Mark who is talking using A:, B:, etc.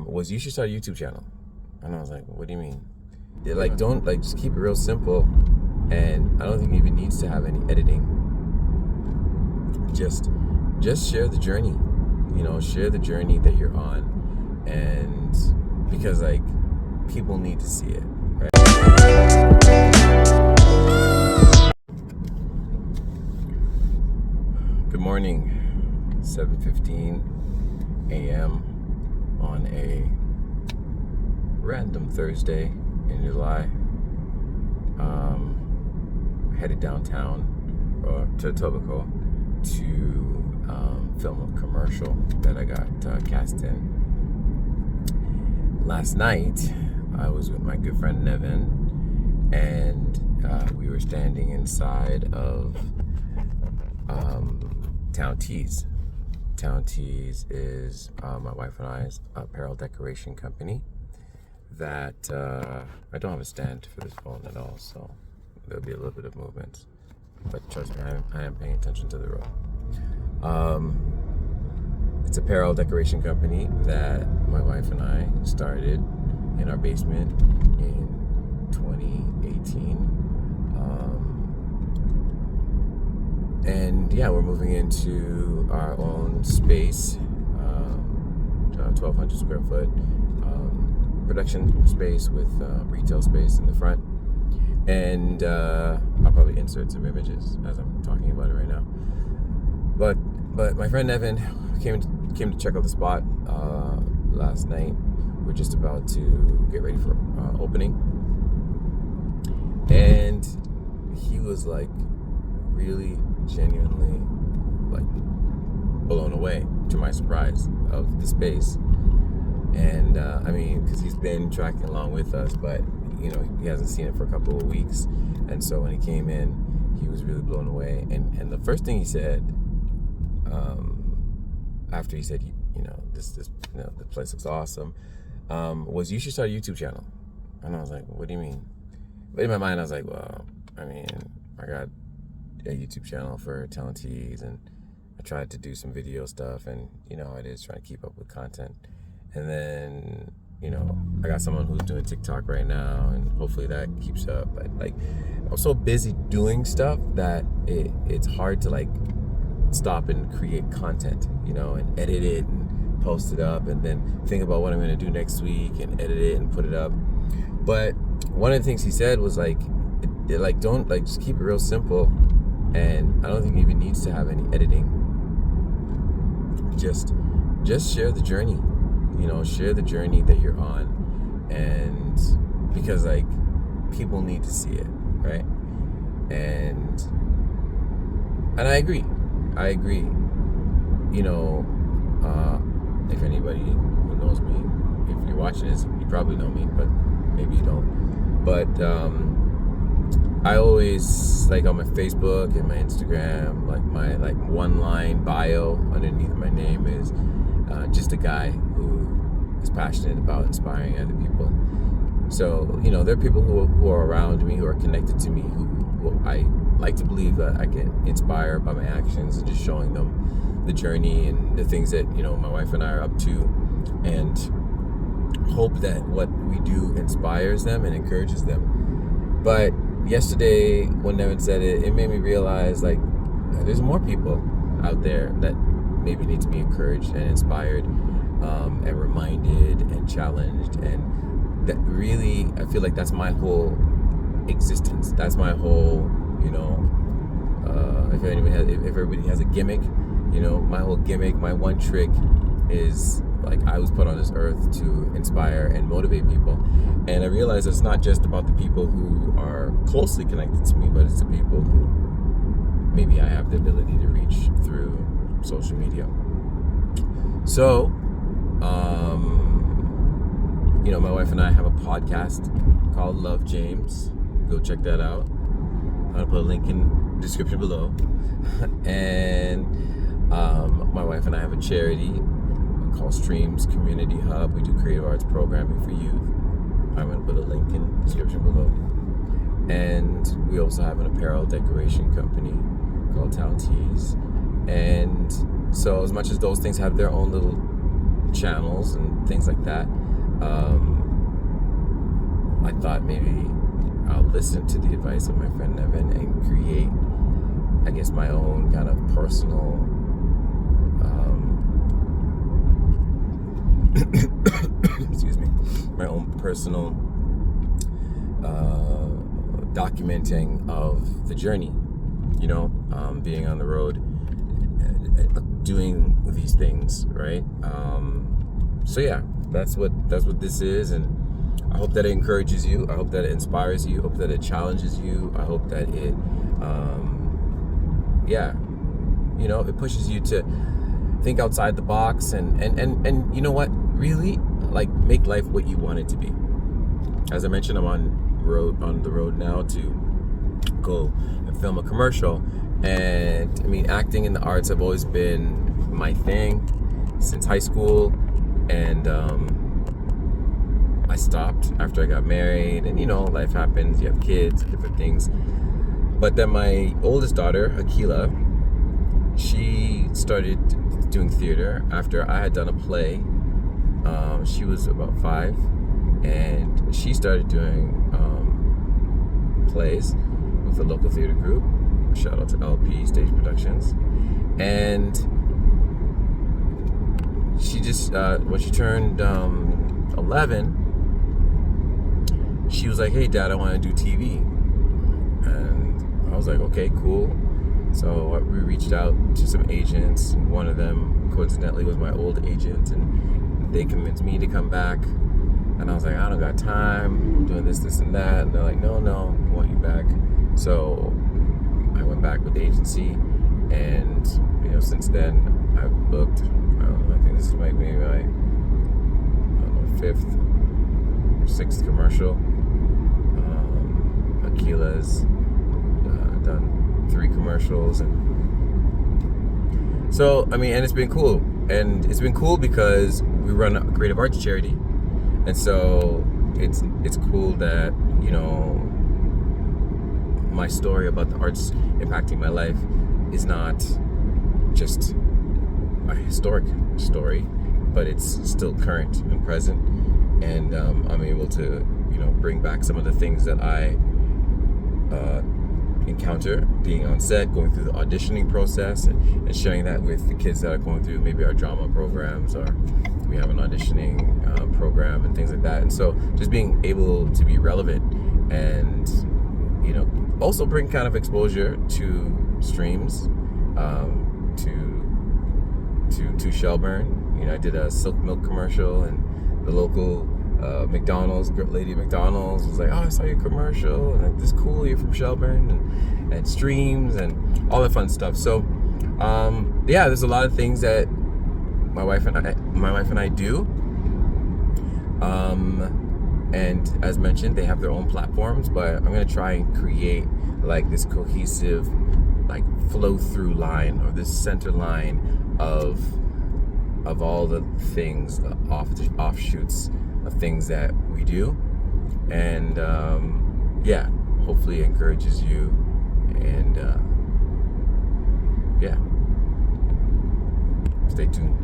A: was you should start a YouTube channel. And I was like, what do you mean? They're like, don't, like, just keep it real simple. And I don't think it even needs to have any editing. Just share the journey, share the journey that you're on. And because, like, people need to see it, right? Good morning, 7:15 a.m. on a random Thursday in July. Headed downtown to Etobicoke to film a commercial that I got cast in. Last night, I was with my good friend Nevin, and we were standing inside of Town Tees. Town Tees is my wife and I's apparel decoration company that I don't have a stand for this phone at all, so there'll be a little bit of movement, but trust me, I am paying attention to the road. It's an apparel decoration company that my wife and I started in our basement in 2018. And yeah, we're moving into our own space, 1,200 square foot production space with retail space in the front. And I'll probably insert some images as I'm talking about it right now. But my friend Nevin came to check out the spot last night. We're just about to get ready for opening, and he was like really genuinely like blown away, to my surprise, of the space. And I mean, because he's been tracking along with us, but he hasn't seen it for a couple of weeks. And so when he came in, he was really blown away. And the first thing he said, after he said, the place looks awesome, was you should start a YouTube channel. And I was like, what do you mean? But in my mind, I was like, well, I mean, I got a YouTube channel for Town Tees, and I tried to do some video stuff, and how it is, trying to keep up with content. And then, I got someone who's doing TikTok right now, and hopefully that keeps up. But like, I'm so busy doing stuff that it's hard to like stop and create content, and edit it and post it up, and then think about what I'm going to do next week and edit it and put it up. But one of the things he said was like, don't, like, just keep it real simple. And I don't think it even needs to have any editing. Just share the journey. Share the journey that you're on, and because like people need to see it, right? And I agree. If anybody who knows me, if you're watching this, you probably know me, but maybe you don't. But I always, like, on my Facebook and my Instagram, like my one line bio underneath my name is just a guy who is passionate about inspiring other people. So, there are people who are around me, who are connected to me, who I like to believe that I can inspire by my actions and just showing them the journey and the things that, my wife and I are up to, and hope that what we do inspires them and encourages them. But yesterday, when Nevin said it, it made me realize, like, there's more people out there that maybe need to be encouraged and inspired, and reminded and challenged. And that really, I feel like that's my whole existence. That's my whole, if everybody has a gimmick, my whole gimmick, my one trick is, like, I was put on this earth to inspire and motivate people. And I realize it's not just about the people who are closely connected to me, but it's the people who maybe I have the ability to reach through social media. So, my wife and I have a podcast called Love James. Go check that out. I'll put a link in the description below. And my wife and I have a charity called Streams Community Hub. We do creative arts programming for youth. I'm going to put a link in the description below. And we also have an apparel decoration company called Town Tees. And so as much as those things have their own little channels and things like that. I thought maybe I'll listen to the advice of my friend Nevin and create, I guess, my own kind of personal excuse me, my own personal documenting of the journey, being on the road, doing these things, right? So yeah, that's what this is, and I hope that it encourages you. I hope that it inspires you. I hope that it challenges you. I hope that it, it pushes you to think outside the box, and you know what? Really, like, make life what you want it to be. As I mentioned, I'm on the road now to go and film a commercial, and I mean, acting in the arts have always been my thing since high school, and I stopped after I got married, and life happens, you have kids, different things. But then my oldest daughter, Akila, she started doing theater after I had done a play. She was about 5, and she started doing plays with a local theater group. Shout out to LP Stage Productions. And she just, when she turned 11, she was like, "Hey Dad, I want to do TV." And I was like, "Okay, cool." So we reached out to some agents. One of them, coincidentally, was my old agent, and they convinced me to come back. And I was like, "I don't got time, I'm doing this, and that." And they're like, no, we want you back. So I went back with the agency, and since then I've booked, I think this is maybe my 5th or 6th commercial. Akila's done 3 commercials, and so and it's been cool. And it's been cool because we run a creative arts charity, and so it's cool that my story about the arts impacting my life is not just a historic story, but it's still current and present, and I'm able to bring back some of the things that I encounter being on set, going through the auditioning process, and sharing that with the kids that are going through maybe our drama programs, or we have an auditioning program and things like that. And so just being able to be relevant, and also bring kind of exposure to streams, to Shelburne. I did a Silk Milk commercial, and the local McDonald's, lady at McDonald's was like, "Oh, I saw your commercial, and it's cool, you're from Shelburne," and streams and all that fun stuff. So there's a lot of things that my wife and I do, and as mentioned, they have their own platforms, but I'm gonna try and create like this cohesive, like, flow through line, or this center line of all the things, the offshoots of things that we do, and hopefully it encourages you, and stay tuned.